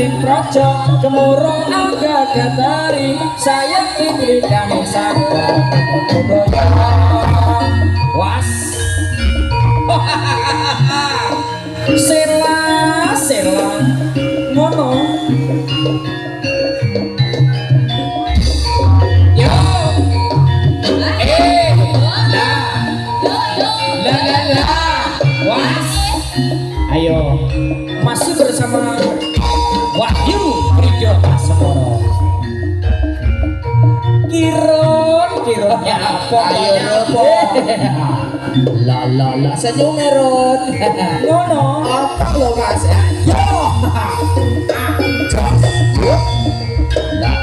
ing projo kemuro angga gatari sayang diberikan sabar was sela ngono yo la was ayo masih bersama Wahyu Priyo Prasemoro kiron apa ayo apa la senyum Ron ngono apa lo Mas yo la